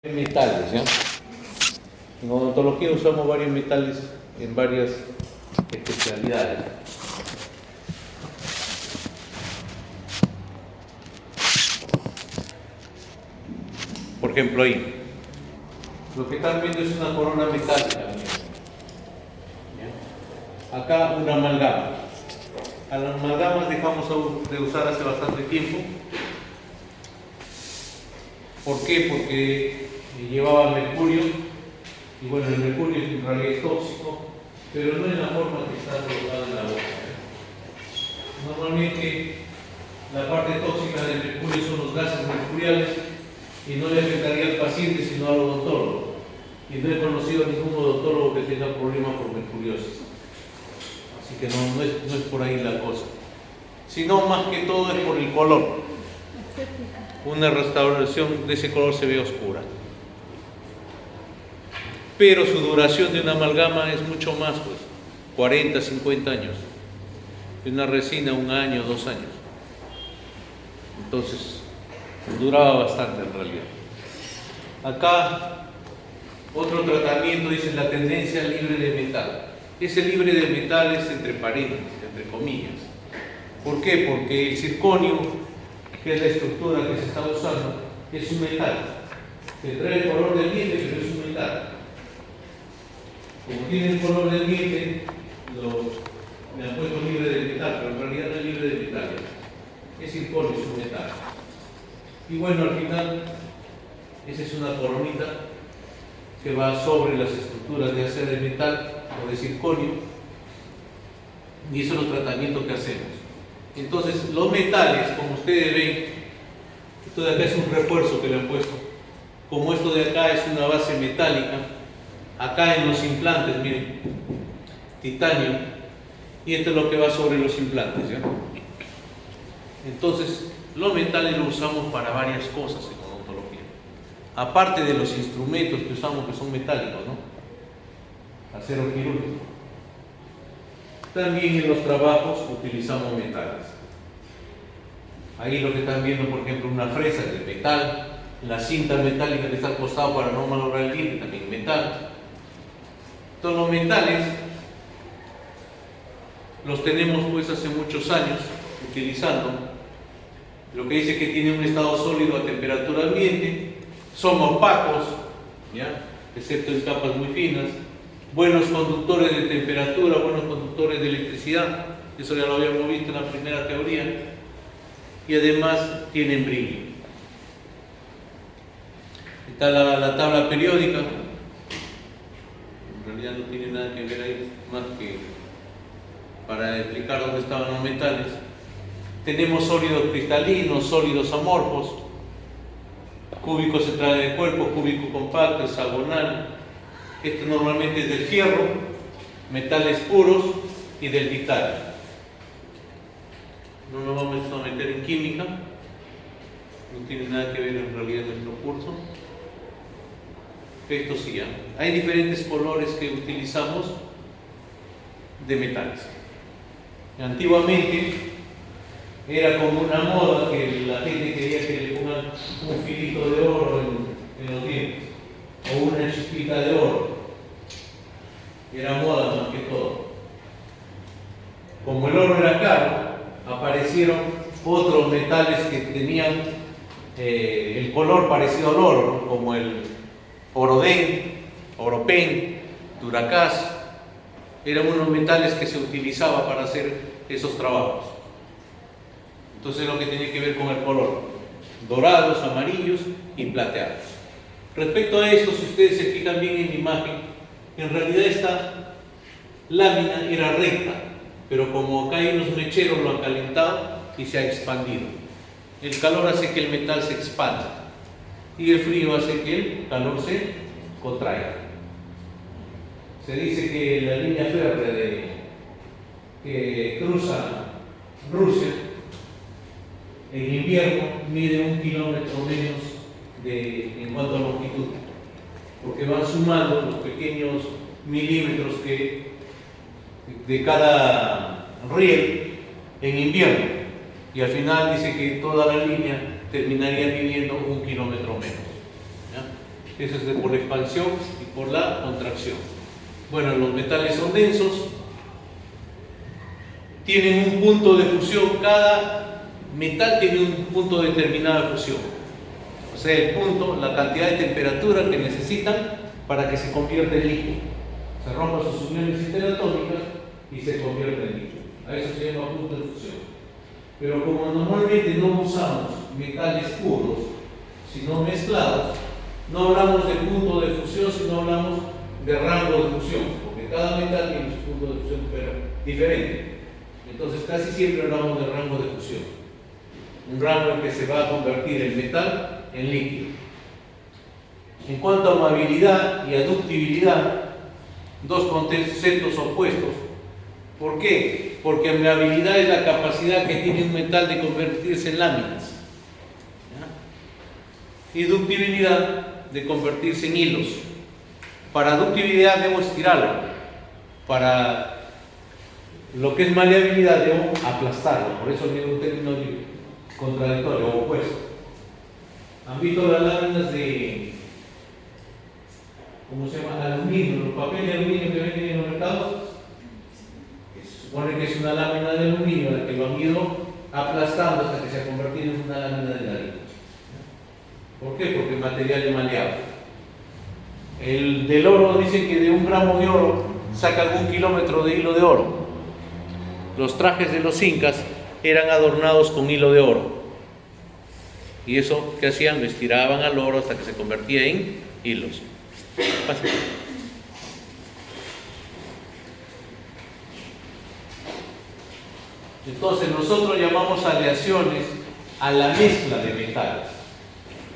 Metales, ¿ya? En odontología usamos varios metales en varias especialidades. Por ejemplo, ahí, lo que están viendo es una corona metálica. ¿Ya? Acá una amalgama. A las amalgamas dejamos de usar hace bastante tiempo. ¿Por qué? Porque llevaba mercurio, y bueno, el mercurio en realidad es tóxico, pero no en la forma que está colocada en la boca. Normalmente la parte tóxica del mercurio son los gases mercuriales y no le afectaría al paciente sino al odontólogo. Y no he conocido a ningún odontólogo que tenga problemas por mercuriosis. Así que no es por ahí la cosa. Sino más que todo es por el color. Una restauración de ese color se ve oscura. Pero su duración de una amalgama es mucho más, pues, 40, 50 años. De una resina, 1 año, 2 años. Entonces, duraba bastante en realidad. Acá, otro tratamiento dice la tendencia libre de metal. Ese libre de metal es entre paréntesis, entre comillas. ¿Por qué? Porque el circonio, que es la estructura que se está usando, es un metal. Que trae el color del diente, pero es un metal. Como tiene el color del diente, me han puesto libre de metal, pero en realidad no es libre de metal. Es circonio, es un metal. Y bueno, al final, esa es una coronita que va sobre las estructuras de acero de metal o de circonio, y eso es el tratamiento que hacemos. Entonces, los metales, como ustedes ven, esto de acá es un refuerzo que le han puesto. Como esto de acá es una base metálica, acá en los implantes, miren, titanio, y esto es lo que va sobre los implantes, ¿ya? Entonces, los metales los usamos para varias cosas en odontología. Aparte de los instrumentos que usamos que son metálicos, ¿no? Acero quirúrgico. También en los trabajos utilizamos metales. Ahí lo que están viendo, por ejemplo, una fresa de metal, la cinta metálica que está al costado para no malograr el diente, también metal. Todos los metales los tenemos pues hace muchos años utilizando. Lo que dice que tiene un estado sólido a temperatura ambiente, son opacos, ¿ya? Excepto en capas muy finas. Buenos conductores de temperatura, buenos conductores de electricidad, eso ya lo habíamos visto en la primera teoría, y además tienen brillo. Está la tabla periódica, en realidad no tiene nada que ver ahí, más que para explicar dónde estaban los metales. Tenemos sólidos cristalinos, sólidos amorfos, cúbico central del cuerpo, cúbico compacto, hexagonal. Esto normalmente es del fierro, metales puros y del titanio. No nos vamos a meter en química, no tiene nada que ver en realidad nuestro curso. Esto sí, ¿eh? Hay diferentes colores que utilizamos de metales. Antiguamente era como una moda que la gente quería que le pongan un filito de oro en los dientes, o una chispita de oro. Era moda más que todo. Como el oro era caro, aparecieron otros metales que tenían el color parecido al oro, ¿no? Como el orodén, oropen, duracás. Eran unos metales que se utilizaba para hacer esos trabajos. Entonces lo que tiene que ver con el color, dorados, amarillos y plateados. Respecto a esto, si ustedes se fijan bien en la imagen, en realidad esta lámina era recta, pero como acá hay unos mecheros lo han calentado y se ha expandido. El calor hace que el metal se expanda y el frío hace que el calor se contraiga. Se dice que la línea férrea que cruza Rusia en invierno mide 1 kilómetro menos en cuanto a longitud, porque van sumando los pequeños milímetros de cada riel en invierno, y al final dice que toda la línea terminaría midiendo 1 kilómetro menos, ¿ya? Eso es por la expansión y por la contracción. Bueno, los metales son densos, tienen un punto de fusión, cada metal tiene un punto determinado de fusión. O sea, el punto, la cantidad de temperatura que necesitan para que se convierta en líquido. Se rompan sus uniones interatómicas y se convierte en líquido. A eso se llama punto de fusión. Pero como normalmente no usamos metales puros, sino mezclados, no hablamos de punto de fusión, sino hablamos de rango de fusión, porque cada metal tiene su punto de fusión diferente. Entonces casi siempre hablamos de rango de fusión, un rango en que se va a convertir el metal en líquido. En cuanto a amabilidad y a ductibilidad, dos conceptos opuestos. ¿Por qué? Porque amabilidad es la capacidad que tiene un metal de convertirse en láminas, ¿ya? Y ductibilidad de convertirse en hilos. Para ductibilidad debo estirarlo, para lo que es maleabilidad debo aplastarlo, por eso digo un término contradictorio o opuesto. ¿Han visto las láminas de, ¿cómo se llama? Aluminio, los papeles de aluminio que venden en los mercados? Se supone que es una lámina de aluminio la que lo han ido aplastando hasta que se ha convertido en una lámina de ladrillo. ¿Por qué? Porque el material es maleable. El del oro dice que de 1 gramo de oro sacan 1 kilómetro de hilo de oro. Los trajes de los incas eran adornados con hilo de oro. Y eso, ¿qué hacían? Lo estiraban al oro hasta que se convertía en hilos. Pasa. Entonces nosotros llamamos aleaciones a la mezcla de metales.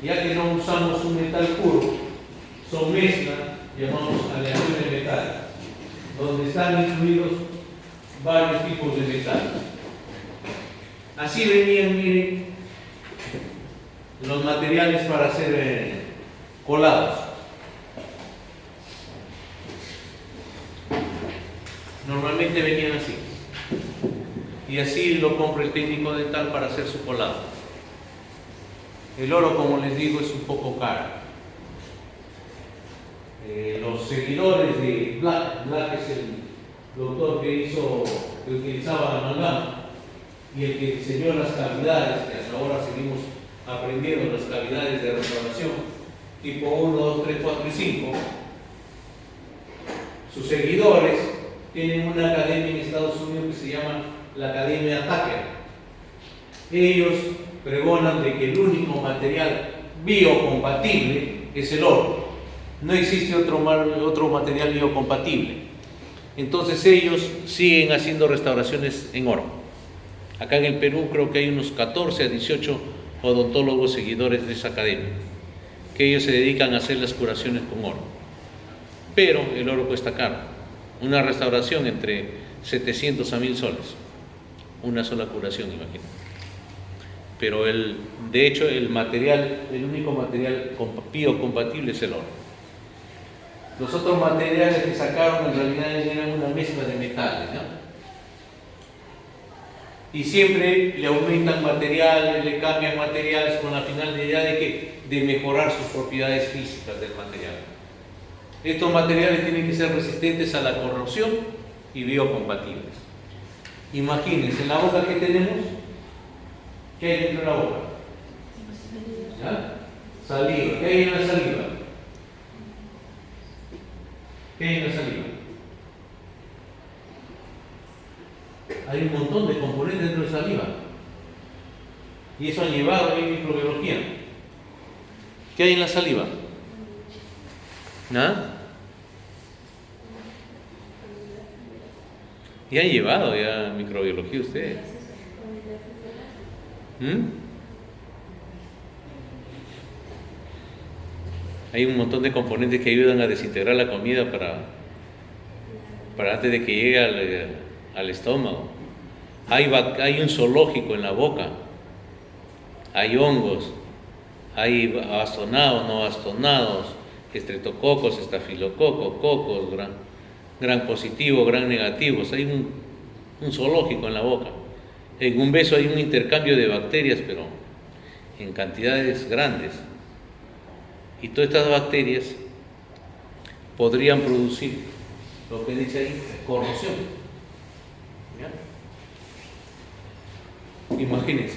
Ya que no usamos un metal puro, son mezclas, llamamos aleaciones de metales, donde están incluidos varios tipos de metales. Así venían, miren, los materiales para ser colados. Normalmente venían así. Y así lo compra el técnico dental para hacer su colado. El oro, como les digo, es un poco caro. Los seguidores de Black es el doctor que utilizaba amalgama y el que diseñó las cavidades, que hasta ahora seguimos aprendiendo las cavidades de restauración, tipo 1, 2, 3, 4 y 5. Sus seguidores tienen una academia en Estados Unidos que se llama la Academia Tucker. Ellos pregonan de que el único material biocompatible es el oro. No existe otro material biocompatible. Entonces ellos siguen haciendo restauraciones en oro. Acá en el Perú creo que hay unos 14 a 18 odontólogos seguidores de esa academia, que ellos se dedican a hacer las curaciones con oro. Pero el oro cuesta caro. Una restauración entre 700 a 1000 soles. Una sola curación, imagínate. Pero de hecho el único material biocompatible es el oro. Los otros materiales que sacaron en realidad eran una mezcla de metales, ¿no? Y siempre le aumentan materiales, le cambian materiales con la finalidad de mejorar sus propiedades físicas del material. Estos materiales tienen que ser resistentes a la corrosión y biocompatibles. Imagínense, en la boca que tenemos, ¿qué hay dentro de la boca? ¿Ya? Saliva. ¿Qué hay en la saliva? ¿Qué hay en la saliva? Hay un montón de componentes dentro de la saliva. Y eso ha llevado a la microbiología. ¿Qué hay en la saliva? ¿Nada? ¿Y han llevado ya microbiología ustedes? Hay un montón de componentes que ayudan a desintegrar la comida para antes de que llegue al estómago. Hay un zoológico en la boca. Hay hongos, hay bastonados, no bastonados, estreptococos, estafilococos, cocos, gran positivo, gran negativos. Hay un zoológico en la boca. En un beso hay un intercambio de bacterias, pero en cantidades grandes. Y todas estas bacterias podrían producir lo que dice ahí, corrosión. ¿Ya? Imagínense,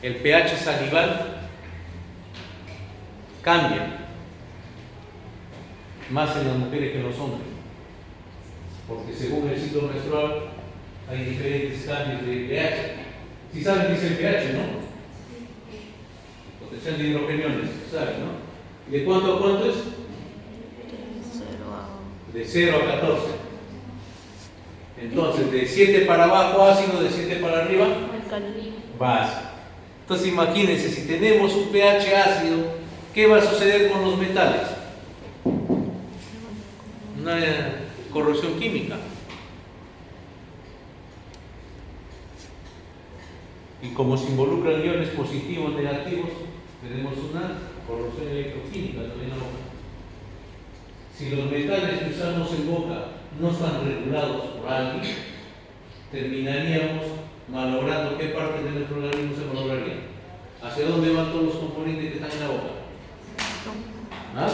el pH salival cambia más en las mujeres que en los hombres, porque según el ciclo menstrual hay diferentes cambios de pH. Si saben qué es el pH, ¿no? Potencial de hidrogeniones, ¿saben, no? ¿De cuánto a cuánto es? De 0 a 14. Entonces, de 7 para abajo ácido, de 7 para arriba base. Entonces, imagínense, si tenemos un pH ácido, ¿qué va a suceder con los metales? Una corrosión química. Y como se involucran iones positivos o negativos, tenemos una corrosión electroquímica también en la boca. Si los metales que usamos en boca no están regulados por alguien, terminaríamos malogrando. ¿Qué parte de nuestro organismo se malograría? ¿Hacia dónde van todos los componentes que están en la boca? ¿Ah?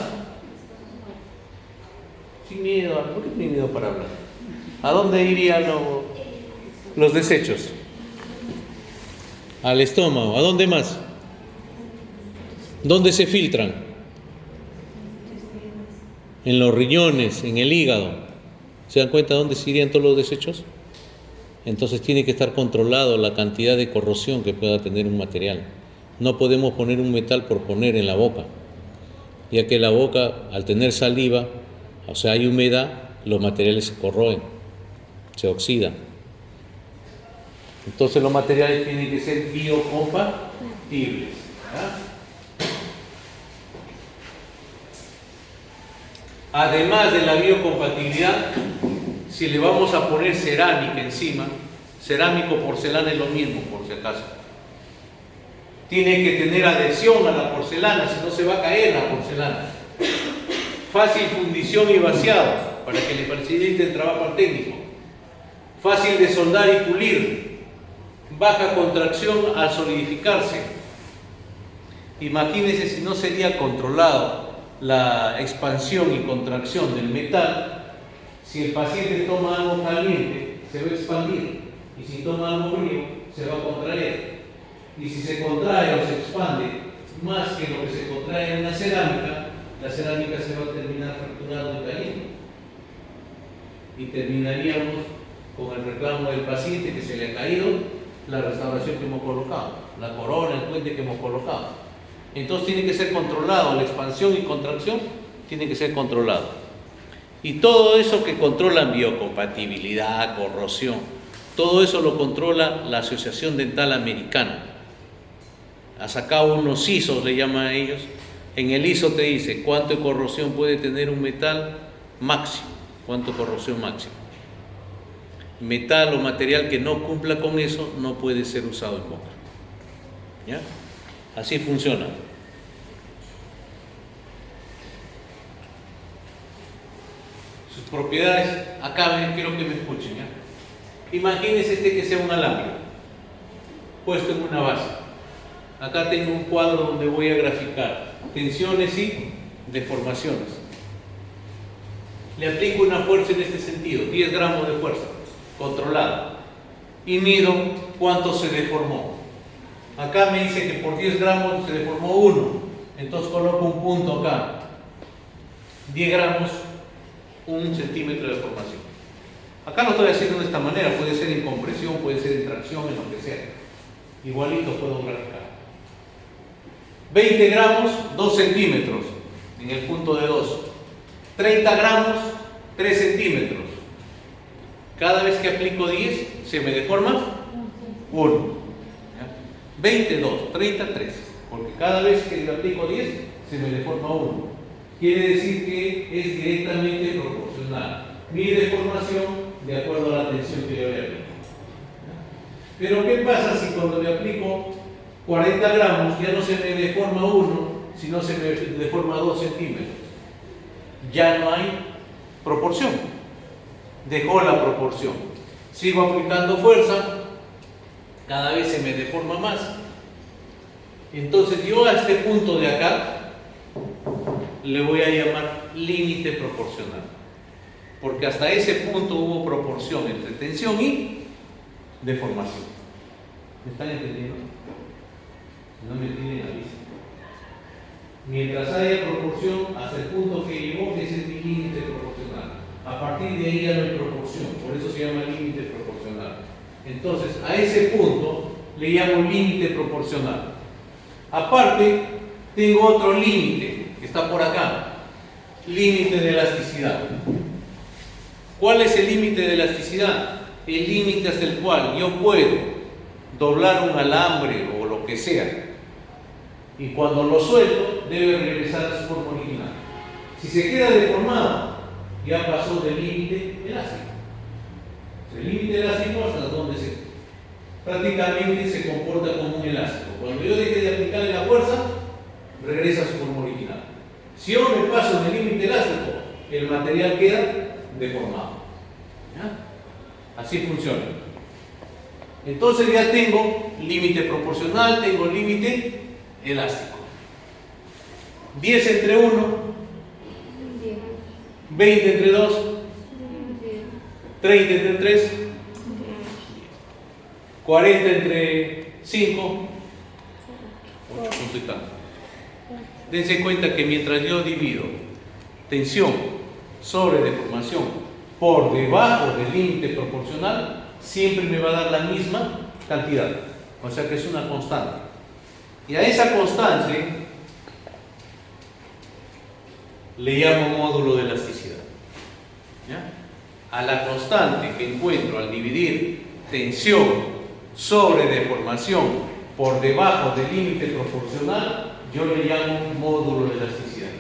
Sin miedo, ¿por qué tiene miedo para hablar? ¿A dónde irían los desechos? Al estómago. ¿A dónde más? ¿Dónde se filtran? En los riñones, en el hígado. ¿Se dan cuenta dónde se irían todos los desechos? Entonces tiene que estar controlado la cantidad de corrosión que pueda tener un material. No podemos poner un metal por poner en la boca, ya que la boca, al tener saliva, o sea, hay humedad, los materiales se corroen, se oxidan. Entonces los materiales tienen que ser biocompatibles. ¿Ah? Además de la biocompatibilidad, si le vamos a poner cerámica encima, cerámico porcelana es lo mismo, por si acaso. Tiene que tener adhesión a la porcelana, si no se va a caer la porcelana. Fácil fundición y vaciado, para que le facilite el trabajo al técnico. Fácil de soldar y pulir. Baja contracción al solidificarse. Imagínense si no sería controlado la expansión y contracción del metal. Si el paciente toma algo caliente, se va a expandir, y si toma algo frío, se va a contraer. Y si se contrae o se expande más que lo que se contrae en una cerámica, la cerámica se va a terminar fracturando y cayendo. Y terminaríamos con el reclamo del paciente que se le ha caído la restauración que hemos colocado, la corona, el puente que hemos colocado. Entonces tiene que ser controlado, la expansión y contracción tiene que ser controlado. Y todo eso que controlan biocompatibilidad, corrosión, todo eso lo controla la Asociación Dental Americana. Ha sacado unos ISOs, le llaman a ellos. En el ISO te dice cuánto de corrosión puede tener un metal máximo, cuánto de corrosión máximo. Metal o material que no cumpla con eso no puede ser usado en boca. ¿Ya? Así funciona. Sus propiedades, acá quiero que me escuchen. ¿Ya? Imagínense que sea un alambre puesto en una base. Acá tengo un cuadro donde voy a graficar tensiones y deformaciones. Le aplico una fuerza en este sentido, 10 gramos de fuerza, controlada. Y mido cuánto se deformó. Acá me dice que por 10 gramos se deformó 1. Entonces coloco un punto acá. 10 gramos, 1 centímetro de deformación. Acá lo estoy haciendo de esta manera. Puede ser en compresión, puede ser en tracción, en lo que sea. Igualito puedo graficar. 20 gramos, 2 centímetros en el punto de 2. 30 gramos, 3 centímetros. Cada vez que aplico 10, ¿se me deforma? 1. 22, 30, 3. Porque cada vez que le aplico 10, se me deforma 1. Quiere decir que es directamente proporcional mi deformación de acuerdo a la tensión que yo le aplico. Pero ¿qué pasa si cuando le aplico 40 gramos ya no se me deforma 1, sino se me deforma 2 centímetros? Ya no hay proporción. Dejó la proporción. Sigo aplicando fuerza, cada vez se me deforma más. Entonces yo a este punto de acá le voy a llamar límite proporcional, porque hasta ese punto hubo proporción entre tensión y deformación. ¿Me están entendiendo? No me tienen la vista. Mientras haya proporción, hasta el punto que llegó, ese es mi límite proporcional. A partir de ahí ya no hay proporción, por eso se llama límite proporcional. Entonces, a ese punto le llamo límite proporcional. Aparte, tengo otro límite, que está por acá, límite de elasticidad. ¿Cuál es el límite de elasticidad? El límite hasta el cual yo puedo doblar un alambre o lo que sea, y cuando lo suelto debe regresar a su forma original. Si se queda deformado, ya pasó del límite elástico. El límite elástico hasta donde prácticamente se comporta como un elástico. Cuando yo deje de aplicarle la fuerza, regresa a su forma original. Si yo me paso del límite elástico, el material queda deformado. ¿Ya? Así funciona. Entonces ya tengo límite proporcional, tengo límite elástico. 10 entre 1, 20 entre 2, 30 entre 3, 40 entre 5, 8 puntos y tanto. Dense cuenta que mientras yo divido tensión sobre deformación por debajo del límite proporcional, siempre me va a dar la misma cantidad. O sea que es una constante. Y a esa constante le llamo módulo de elasticidad. ¿Ya? A la constante que encuentro al dividir tensión sobre deformación por debajo del límite proporcional, yo le llamo módulo de elasticidad.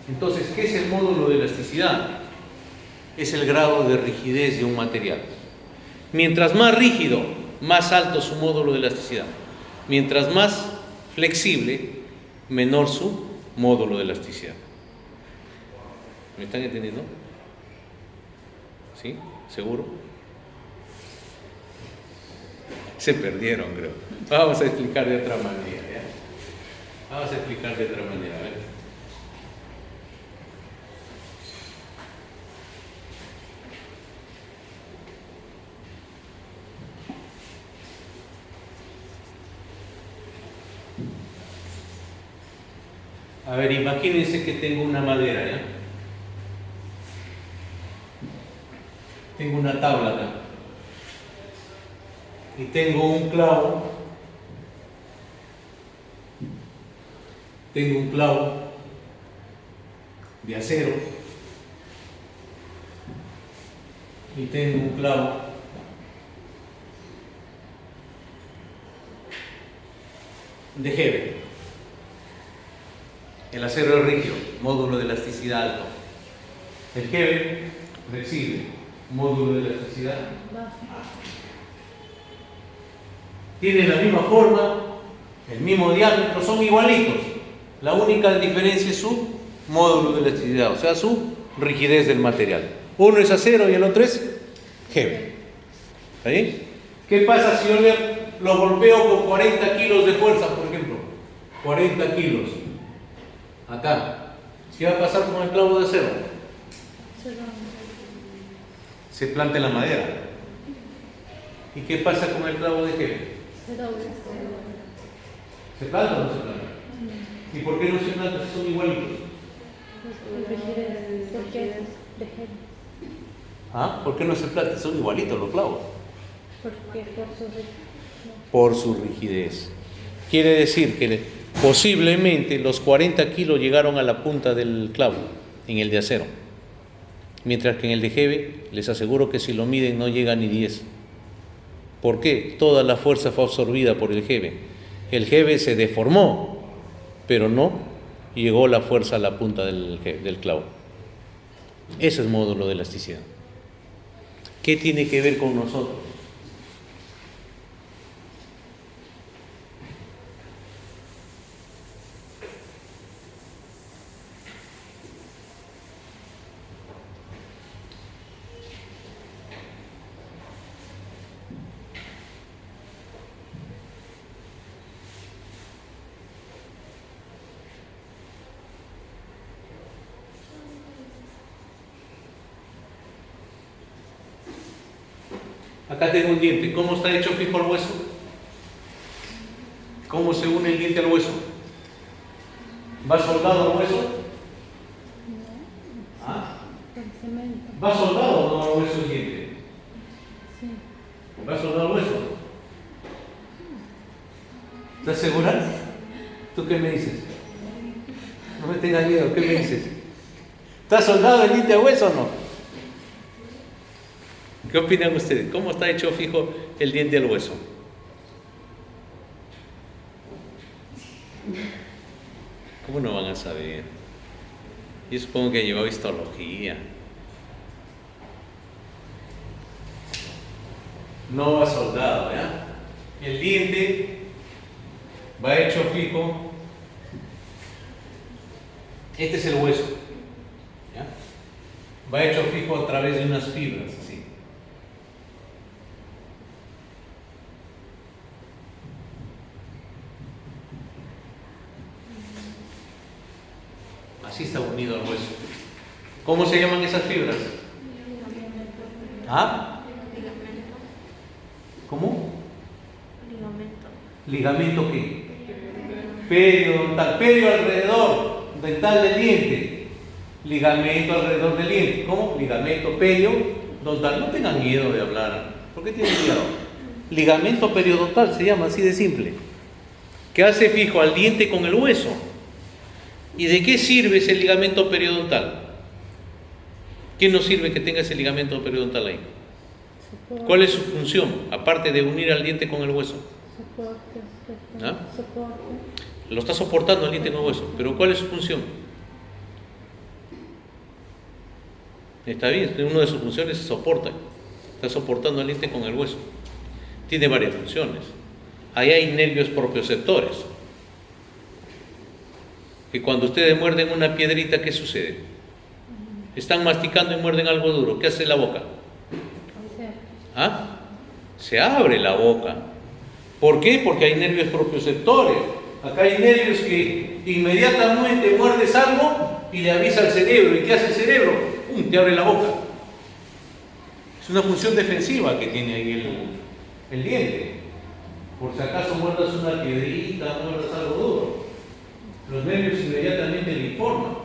Entonces, ¿qué es el módulo de elasticidad? Es el grado de rigidez de un material. Mientras más rígido, más alto su módulo de elasticidad. Mientras más flexible, menor su módulo de elasticidad. ¿Me están entendiendo? ¿Sí? ¿Seguro? Se perdieron, creo. Vamos a explicar de otra manera. ¿Ya? Vamos a explicar de otra manera. A ver. A ver, imagínense que tengo una madera, ¿ya? Tengo una tabla acá. Y tengo un clavo. Tengo un clavo de acero. Y tengo un clavo de Hebe. El acero es rígido, módulo de elasticidad alto. El Hebe, flexible, módulo de elasticidad bajo. Tienen la misma forma, el mismo diámetro, son igualitos. La única diferencia es su módulo de elasticidad, o sea, su rigidez del material. Uno es acero y el otro es Hebe. ¿Está bien? ¿Qué pasa si yo lo golpeo con 40 kilos de fuerza, por ejemplo? 40 kilos. Acá. ¿Qué va a pasar con el clavo de acero? Se planta en la madera. ¿Y qué pasa con el clavo de Hebe? ¿Se planta o no se planta? ¿Y por qué no se planta si son igualitos? ¿Ah? ¿Por qué no se planta? Son igualitos los clavos. Por su rigidez. Quiere decir que posiblemente los 40 kilos llegaron a la punta del clavo en el de acero, mientras que en el de Hebe les aseguro que si lo miden no llega ni 10. ¿Por qué? Toda la fuerza fue absorbida por el Hebe. El Hebe se deformó, pero no llegó la fuerza a la punta del clavo. Ese es módulo de elasticidad. ¿Qué tiene que ver con nosotros? Acá tengo un diente. ¿Cómo está hecho fijo el hueso? ¿Cómo se une el diente al hueso? ¿Va soldado al hueso? ¿Ah? ¿Va soldado o no al hueso el diente? ¿Va soldado al hueso? ¿Estás segura? ¿Tú qué me dices? No me tengas miedo, ¿qué me dices? ¿Está soldado el diente al hueso o no? ¿Qué opinan ustedes? ¿Cómo está hecho fijo el diente al hueso? ¿Cómo no van a saber? Yo supongo que llevaba histología. No va soldado, ¿ya? El diente va hecho fijo. Este es el hueso, ¿ya? Va hecho fijo a través de unas fibras, así. Así está unido al hueso. ¿Cómo se llaman esas fibras? ¿Ah? ¿Cómo? ¿Ligamento qué? Periodontal. Perio alrededor dental del diente. Ligamento alrededor del diente. ¿Cómo? Ligamento periodontal. No tengan miedo de hablar. ¿Por qué tienen miedo? Ligamento periodontal se llama así de simple. Que hace fijo al diente con el hueso. ¿Y de qué sirve ese ligamento periodontal? ¿Qué nos sirve que tenga ese ligamento periodontal ahí? ¿Cuál es su función? Aparte de unir al diente con el hueso. ¿Ah? Lo está soportando el diente con el hueso. ¿Pero cuál es su función? Está bien, una de sus funciones es soporta. Está soportando al diente con el hueso. Tiene varias funciones. Ahí hay nervios propioceptores. Que cuando ustedes muerden una piedrita, ¿qué sucede? Están masticando y muerden algo duro. ¿Qué hace la boca? ¿Ah? Se abre la boca. ¿Por qué? Porque hay nervios propioceptores. Acá hay nervios que inmediatamente muerdes algo y le avisa al cerebro. ¿Y qué hace el cerebro? ¡Pum! Te abre la boca. Es una función defensiva que tiene ahí el diente. Por si acaso muerdas una piedrita, muerdas algo duro. Los nervios inmediatamente le informan.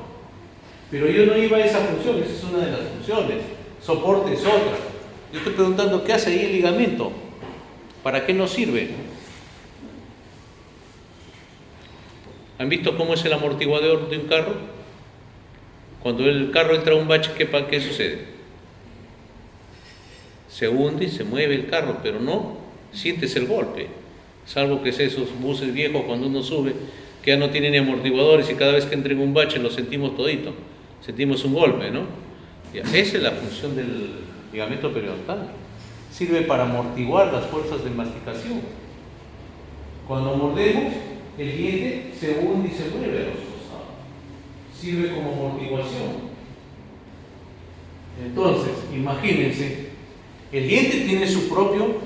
Pero yo no iba a esa función, esa es una de las funciones. Soporte es otra. Yo estoy preguntando, ¿qué hace ahí el ligamento? ¿Para qué nos sirve? ¿Han visto cómo es el amortiguador de un carro? Cuando el carro entra a un bache, ¿qué sucede? Se hunde y se mueve el carro, pero no sientes el golpe. Salvo que sea esos buses viejos cuando uno sube, que ya no tienen ni amortiguadores y cada vez que entra en un bache lo sentimos todito. Sentimos un golpe, ¿no? Esa es la función del ligamento periodontal. Sirve para amortiguar las fuerzas de masticación. Cuando mordemos, el diente se hunde y se mueve a los costados. Sirve como amortiguación. Entonces, imagínense, el diente tiene su propio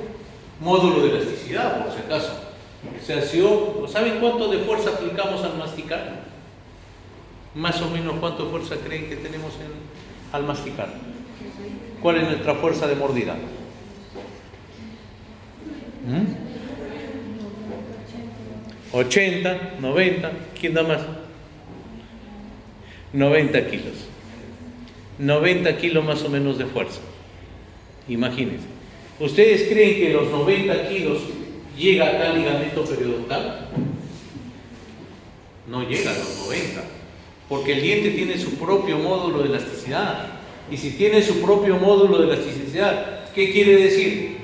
módulo de elasticidad, por si acaso. O sea, ¿saben cuánto de fuerza aplicamos al masticar? Más o menos, ¿cuánto fuerza creen que tenemos al masticar? ¿Cuál es nuestra fuerza de mordida? 80, 90, ¿quién da más? 90 kilos. 90 kilos más o menos de fuerza. Imagínense. ¿Ustedes creen que los 90 kilos llega acá al ligamento periodontal? No llega a los 90, porque el diente tiene su propio módulo de elasticidad. Y si tiene su propio módulo de elasticidad, ¿qué quiere decir?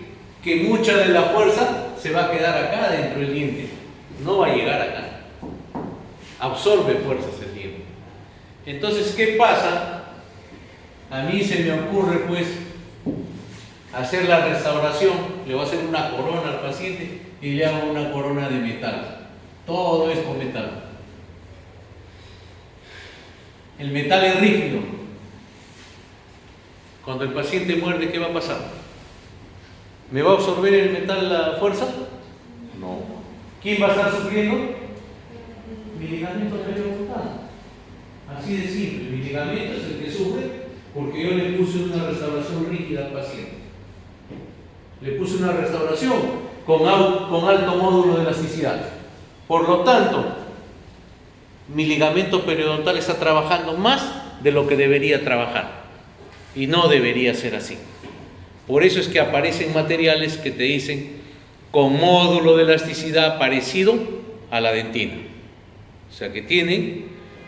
Que mucha de la fuerza se va a quedar acá dentro del diente, no va a llegar acá. Absorbe fuerzas el diente. Entonces, ¿qué pasa? A mí se me ocurre, pues, hacer la restauración. Le voy a hacer una corona al paciente y le hago una corona de metal. Todo es con metal. El metal es rígido. Cuando el paciente muerde, ¿qué va a pasar? ¿Me va a absorber el metal la fuerza? No. ¿Quién va a estar sufriendo? Mi ligamento periodontal. Así de simple. Mi ligamento es el que sufre porque yo le puse una restauración rígida al paciente. Le puse una restauración con alto módulo de elasticidad. Por lo tanto, mi ligamento periodontal está trabajando más de lo que debería trabajar. Y no debería ser así. Por eso es que aparecen materiales que te dicen con módulo de elasticidad parecido a la dentina. O sea que tienen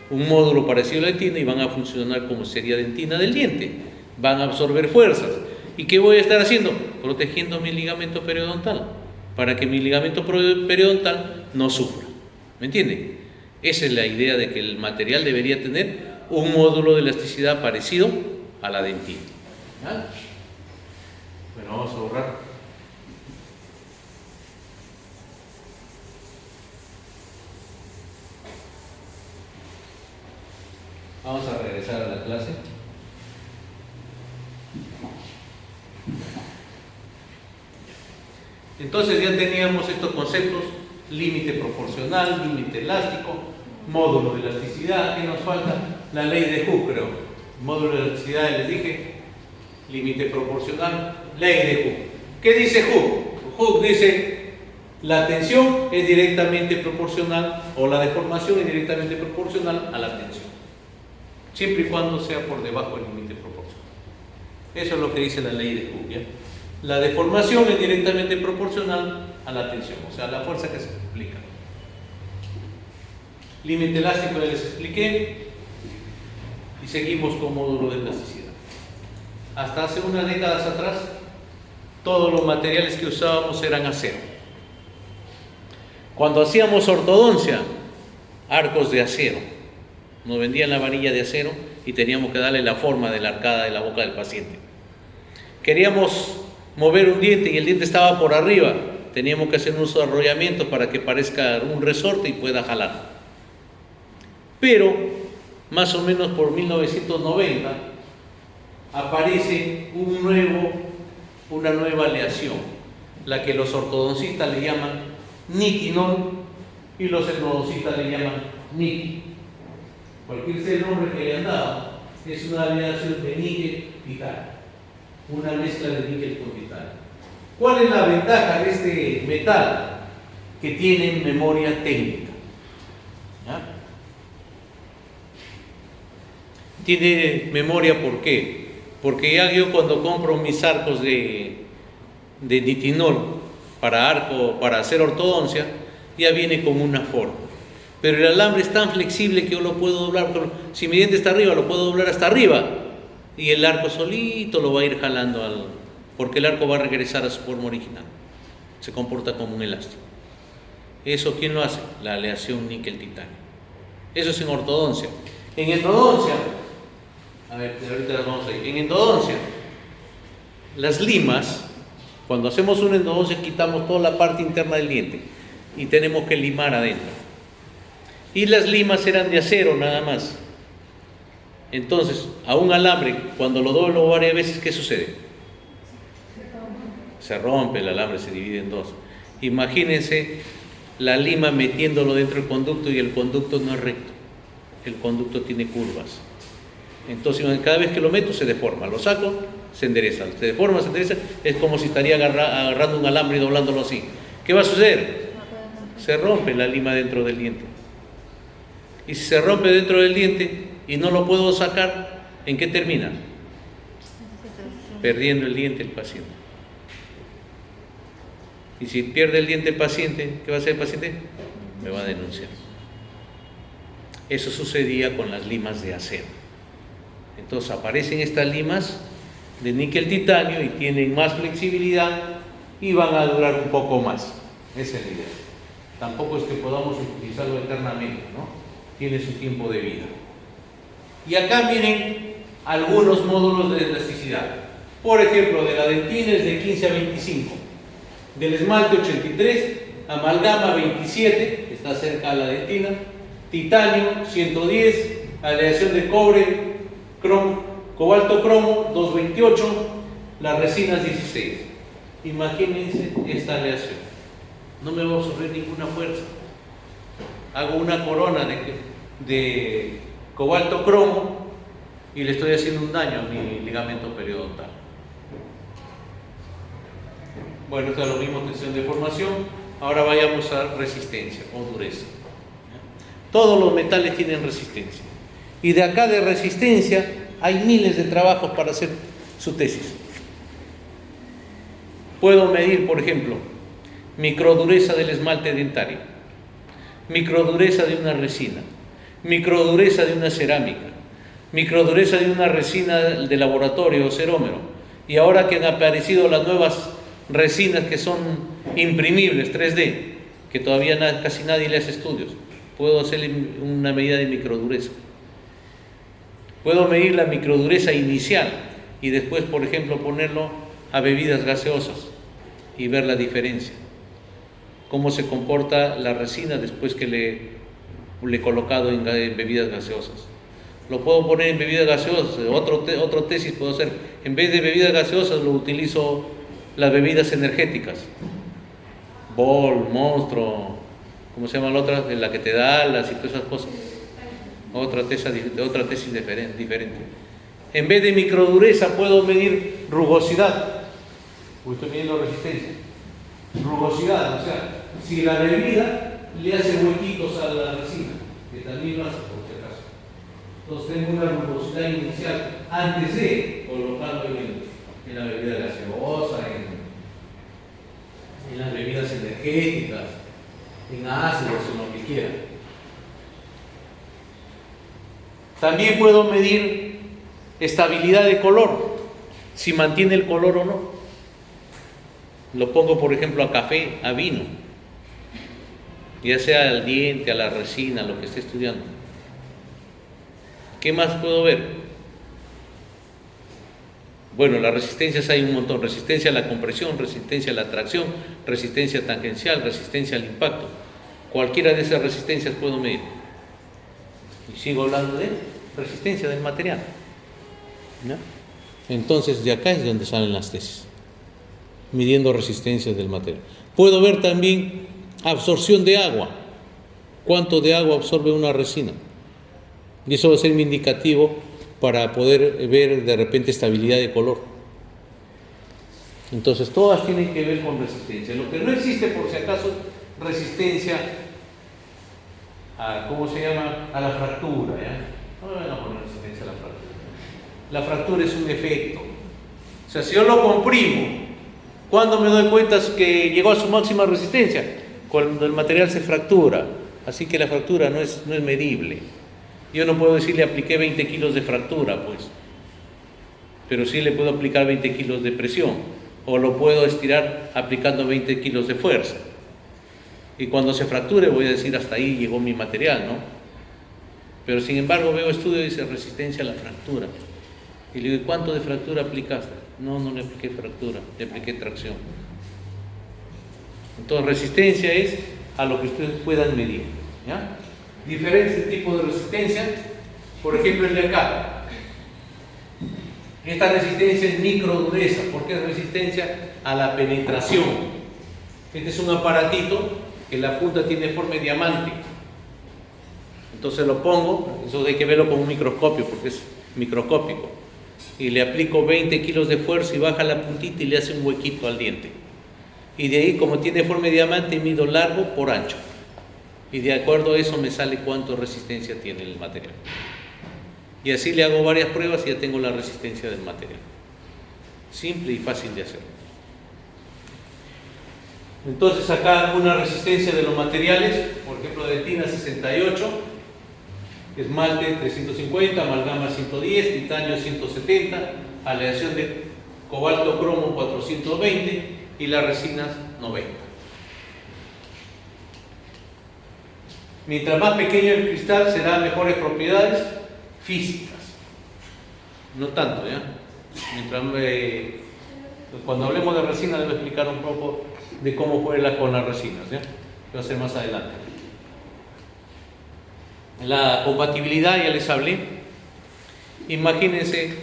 un módulo parecido a la dentina y van a funcionar como sería dentina del diente. Van a absorber fuerzas. ¿Y qué voy a estar haciendo? Protegiendo mi ligamento periodontal, para que mi ligamento periodontal no sufra. ¿Me entienden? Esa es la idea de que el material debería tener un módulo de elasticidad parecido a la dentina. ¿Ya? Bueno, vamos a borrar. Vamos a regresar a la clase. Entonces ya teníamos estos conceptos: límite proporcional, límite elástico, módulo de elasticidad. ¿Qué nos falta? La ley de Hooke, creo. Módulo de elasticidad, les dije. Límite proporcional, ley de Hooke. ¿Qué dice Hooke? Hooke dice: la tensión es directamente proporcional, o la deformación es directamente proporcional a la tensión, siempre y cuando sea por debajo del límite proporcional. Eso es lo que dice la ley de Hooke, ¿ya? La deformación es directamente proporcional a la tensión, o sea, a la fuerza que se aplica. Límite elástico ya les expliqué, y seguimos con módulo de elasticidad. Hasta hace unas décadas atrás, todos los materiales que usábamos eran acero. Cuando hacíamos ortodoncia, arcos de acero. Nos vendían la varilla de acero y teníamos que darle la forma de la arcada de la boca del paciente. Queríamos mover un diente y el diente estaba por arriba, teníamos que hacer unos arrollamientos para que parezca un resorte y pueda jalar. Pero, más o menos por 1990, aparece una nueva aleación, la que los ortodoncistas le llaman nitinol y los endodoncistas le llaman niti. Cualquier sea el nombre que le han dado, es una aleación de níquel-titanio, una mezcla de níquel con titanio. ¿Cuál es la ventaja de este metal? Que tiene memoria técnica. ¿Ya? Tiene memoria, ¿por qué? Porque ya yo cuando compro mis arcos de nitinol para hacer ortodoncia, ya viene con una forma. Pero el alambre es tan flexible que yo lo puedo doblar. Si mi diente está arriba, lo puedo doblar hasta arriba. Y el arco solito lo va a ir jalando, porque el arco va a regresar a su forma original. Se comporta como un elástico. ¿Eso quién lo hace? La aleación níquel-titanio. Eso es en ortodoncia. En endodoncia, a ver, ahorita las vamos a ir. En endodoncia, las limas, cuando hacemos una endodoncia, quitamos toda la parte interna del diente y tenemos que limar adentro. Y las limas eran de acero nada más. Entonces, a un alambre, cuando lo doblo varias veces, ¿qué sucede? Se rompe el alambre, se divide en dos. Imagínense la lima metiéndolo dentro del conducto y el conducto no es recto. El conducto tiene curvas. Entonces, cada vez que lo meto, se deforma. Lo saco, se endereza. Se deforma, se endereza. Es como si estaría agarrando un alambre y doblándolo así. ¿Qué va a suceder? Se rompe la lima dentro del diente. Y si se rompe dentro del diente y no lo puedo sacar, ¿en qué termina? Perdiendo el diente el paciente. Y si pierde el diente el paciente, ¿qué va a hacer el paciente? Me va a denunciar. Eso sucedía con las limas de acero. Entonces aparecen estas limas de níquel-titanio y tienen más flexibilidad y van a durar un poco más. Esa es la idea. Tampoco es que podamos utilizarlo eternamente, ¿no? Tiene su tiempo de vida. Y acá miren algunos módulos de elasticidad. Por ejemplo, de la dentina es de 15 a 25, del esmalte 83, amalgama 27, está cerca a la dentina, titanio 110, aleación de cobre, cobalto cromo 228, las resinas 16. Imagínense esta aleación. No me va a sufrir ninguna fuerza. Hago una corona de cobalto cromo y le estoy haciendo un daño a mi ligamento periodontal. Bueno, esto es lo mismo, tensión de formación. Ahora vayamos a resistencia o dureza. Todos los metales tienen resistencia. Y de acá de resistencia hay miles de trabajos para hacer su tesis. Puedo medir, por ejemplo, microdureza del esmalte dentario, microdureza de una resina, microdureza de una cerámica, microdureza de una resina de laboratorio o cerómero. Y ahora que han aparecido las nuevas resinas que son imprimibles, 3D, que todavía casi nadie le hace estudios, puedo hacerle una medida de microdureza. Puedo medir la microdureza inicial y después, por ejemplo, ponerlo a bebidas gaseosas y ver la diferencia. Cómo se comporta la resina después que le he colocado en bebidas gaseosas. Lo puedo poner en bebidas gaseosas. Otro tesis puedo hacer. En vez de bebidas gaseosas lo utilizo las bebidas energéticas. Bol, Monstruo, ¿cómo se llama la otra? La que te da alas y todas esas cosas. Otra tesis diferente. En vez de microdureza puedo medir rugosidad. Estoy midiendo resistencia. Rugosidad, o sea, si la bebida le hace huequitos a la resina, que también lo hace por si acaso. Entonces tengo una rugosidad inicial antes de colocarlo en la bebida gaseosa, en las bebidas energéticas, en ácidos, en lo que quiera. También puedo medir estabilidad de color, si mantiene el color o no. Lo pongo, por ejemplo, a café, a vino, ya sea al diente, a la resina, lo que esté estudiando. ¿Qué más puedo ver? Bueno, las resistencias hay un montón. Resistencia a la compresión, resistencia a la tracción, resistencia tangencial, resistencia al impacto. Cualquiera de esas resistencias puedo medir. Y sigo hablando de resistencia del material, ¿no? Entonces, de acá es de donde salen las tesis, midiendo resistencias del material. Puedo ver también absorción de agua. ¿Cuánto de agua absorbe una resina? Y eso va a ser mi indicativo para poder ver de repente estabilidad de color. Entonces, todas tienen que ver con resistencia. Lo que no existe, por si acaso, resistencia a, ¿cómo se llama? A la fractura, ¿ya? No me van a poner resistencia a la fractura. La fractura es un efecto. O sea, si yo lo comprimo, ¿cuándo me doy cuenta que llegó a su máxima resistencia? Cuando el material se fractura. Así que la fractura no es medible. Yo no puedo decirle apliqué 20 kilos de fractura, pues. Pero sí le puedo aplicar 20 kilos de presión. O lo puedo estirar aplicando 20 kilos de fuerza. Y cuando se fracture voy a decir hasta ahí llegó mi material, ¿no? Pero sin embargo veo estudio y dice resistencia a la fractura. Y le digo, ¿cuánto de fractura aplicaste? No le apliqué fractura, le apliqué tracción. Entonces resistencia es a lo que ustedes puedan medir, ¿ya? Diferentes tipos de resistencia. Por ejemplo, el de acá. Esta resistencia es microdureza, porque es resistencia a la penetración. Este es un aparatito que la punta tiene forma de diamante. Entonces lo pongo, eso hay que verlo con un microscopio porque es microscópico. Y le aplico 20 kilos de fuerza y baja la puntita y le hace un huequito al diente. Y de ahí, como tiene forma de diamante, mido largo por ancho. Y de acuerdo a eso me sale cuánto resistencia tiene el material. Y así le hago varias pruebas y ya tengo la resistencia del material. Simple y fácil de hacer. Entonces acá una resistencia de los materiales, por ejemplo de tina 68, esmalte 350, amalgama 110, titanio 170, aleación de cobalto cromo 420 y las resinas 90. Mientras más pequeño el cristal será mejores propiedades físicas. No tanto, ¿ya? Cuando hablemos de resina les voy a explicar un poco de cómo fue con las resinas, ¿ya? Lo voy a hacer más adelante. La compatibilidad ya les hablé. Imagínense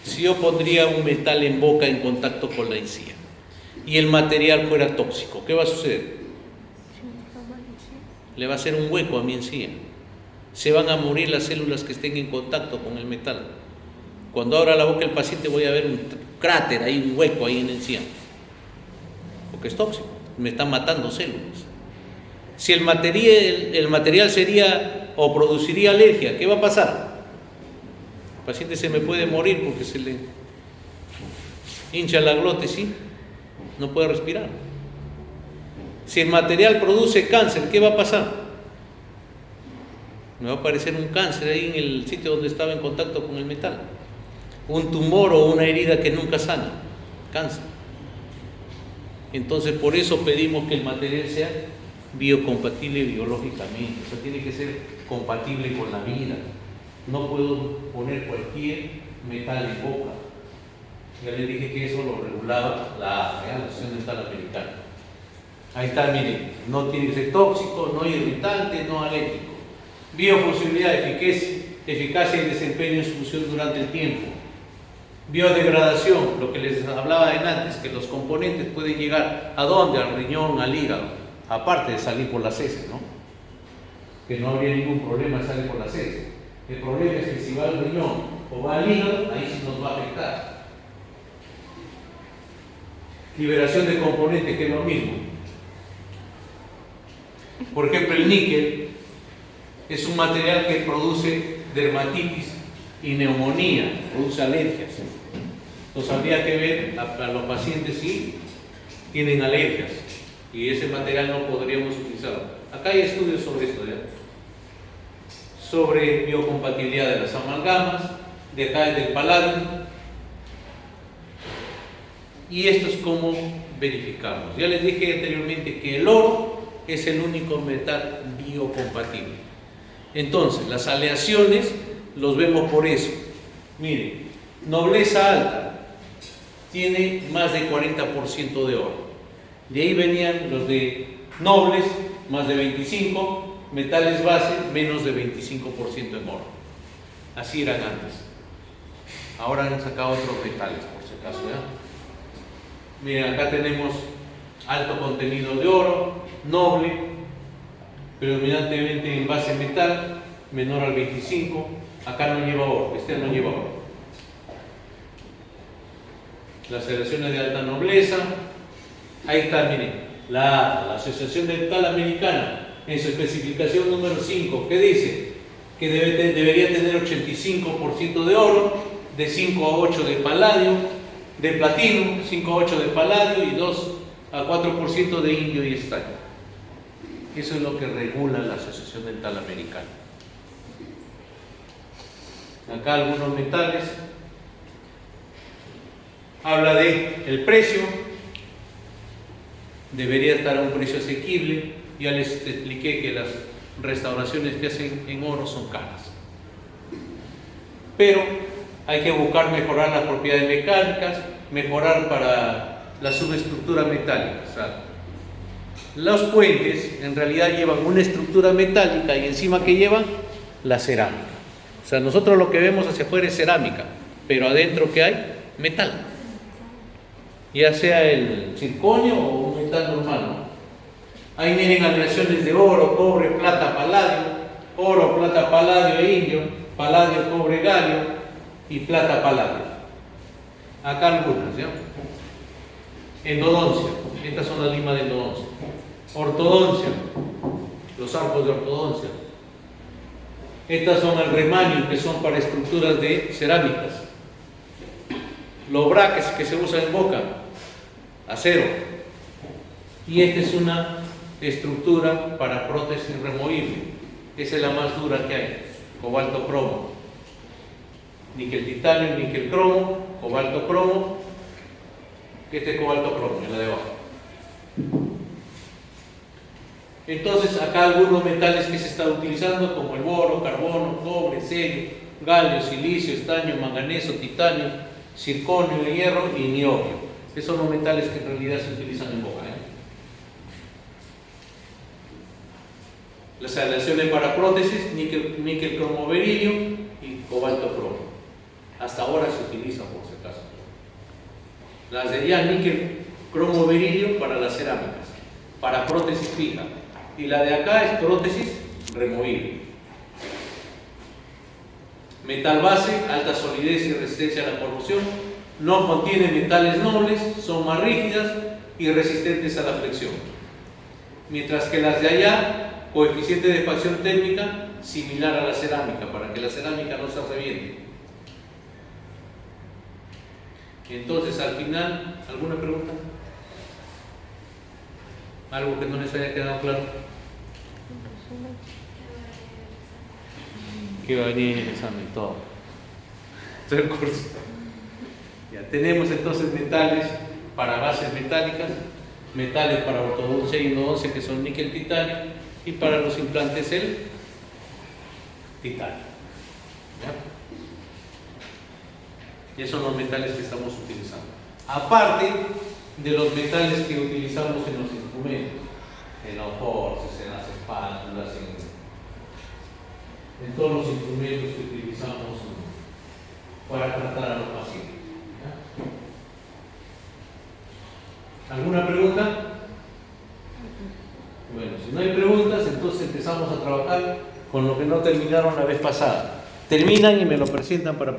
si yo pondría un metal en boca en contacto con la encía y el material fuera tóxico, ¿qué va a suceder? Le va a hacer un hueco a mi encía. Se van a morir las células que estén en contacto con el metal. Cuando abra la boca el paciente voy a ver un cráter ahí, un hueco ahí en la encía. porque es tóxico, me están matando células. Si el material sería o produciría alergia, ¿qué va a pasar? El paciente se me puede morir porque se le hincha la glotis, no puede respirar. Si el material produce cáncer, ¿qué va a pasar? Me va a aparecer un cáncer ahí en el sitio donde estaba en contacto con el metal. Un tumor o una herida que nunca sana, cáncer. Entonces, por eso pedimos que el material sea biocompatible biológicamente, o sea, tiene que ser compatible con la vida. No puedo poner cualquier metal en boca. Ya les dije que eso lo regulaba la Asociación Dental Americana. Ahí está, miren, no tiene que ser tóxico, no irritante, no alérgico. Biofuncionalidad, eficacia y desempeño en su función durante el tiempo. Biodegradación, lo que les hablaba antes, que los componentes pueden llegar ¿a dónde? Al riñón, al hígado, aparte de salir por las heces, ¿no? Que no habría ningún problema de salir por las heces. El problema es que si va al riñón o va al hígado, ahí sí nos va a afectar. Liberación de componentes, que es lo mismo. Por ejemplo, el níquel es un material que produce dermatitis y neumonía, produce alergias. Entonces habría que ver a los pacientes si tienen alergias y ese material no podríamos utilizarlo. Acá hay estudios sobre esto, ¿ya? Sobre biocompatibilidad de las amalgamas, de acá del paladio. Y esto es como verificarlos. Ya les dije anteriormente que el oro es el único metal biocompatible. Entonces, las aleaciones los vemos por eso. Miren, nobleza alta tiene más de 40% de oro. De ahí venían los de nobles, más de 25, metales base, menos de 25% en oro. Así eran antes. Ahora han sacado otros metales, por si acaso, ¿ya? Miren, acá tenemos alto contenido de oro, noble, predominantemente en base metal, menor al 25. Acá no lleva oro, este no lleva oro. Las aleaciones de alta nobleza, ahí está, miren, la Asociación Dental Americana, en su especificación número 5, ¿qué dice? Que debería tener 85% de oro, de 5 a 8 de paladio, de platino, 5 a 8 de paladio y 2 a 4% de indio y estaño. Eso es lo que regula la Asociación Dental Americana. Acá algunos metales. Habla de el precio. Debería estar a un precio asequible. Ya les expliqué que las restauraciones que hacen en oro son caras. Pero hay que buscar mejorar las propiedades mecánicas, mejorar para la subestructura metálica. O sea, los puentes en realidad llevan una estructura metálica y encima que llevan la cerámica. O sea, nosotros lo que vemos hacia afuera es cerámica, pero adentro ¿qué hay? Metal. Ya sea el circonio o un metal normal, ¿no? Ahí miren aleaciones de oro, cobre, plata, paladio, oro, plata, paladio e indio, paladio, cobre, galio y plata, paladio. Acá algunas, ¿ya? Endodoncia, estas son las limas de endodoncia. Ortodoncia, los arcos de ortodoncia. Estas son el remanio, que son para estructuras de cerámicas. Los braques que se usan en boca, acero. Y esta es una estructura para prótesis removible. Esa es la más dura que hay, cobalto cromo. Níquel titanio, níquel cromo, cobalto cromo. Este es cobalto cromo, en la de abajo. Entonces, acá algunos metales que se están utilizando, como el boro, carbono, cobre, selio, galio, silicio, estaño, manganeso, titanio, circonio, hierro y niobio. Esos son los metales que en realidad se utilizan en boca. Las aleaciones para prótesis, níquel cromo berilio y cobalto cromo. Hasta ahora se utilizan, por si acaso. Las de ya níquel cromo berilio para las cerámicas, para prótesis fija. Y la de acá es prótesis removible. Metal base, alta solidez y resistencia a la corrosión. No contiene metales nobles, son más rígidas, y resistentes a la flexión. Mientras que las de allá, coeficiente de expansión térmica similar a la cerámica, para que la cerámica no se reviente. Entonces, al final, ¿alguna pregunta? ¿Algo que no les haya quedado claro? Que va a venir el examen y todo. Todo el curso. Ya tenemos entonces metales para bases metálicas, metales para ortodoncia y endodoncia que son níquel, titanio, y para los implantes el titanio. ¿Ya? Y esos son los metales que estamos utilizando. Aparte de los metales que utilizamos en los instrumentos, en los forces, en las espátulas, en todos los instrumentos que utilizamos para tratar a los pacientes. ¿Ya? ¿Alguna pregunta? Bueno, si no hay preguntas, entonces empezamos a trabajar con lo que no terminaron la vez pasada. Terminan y me lo presentan para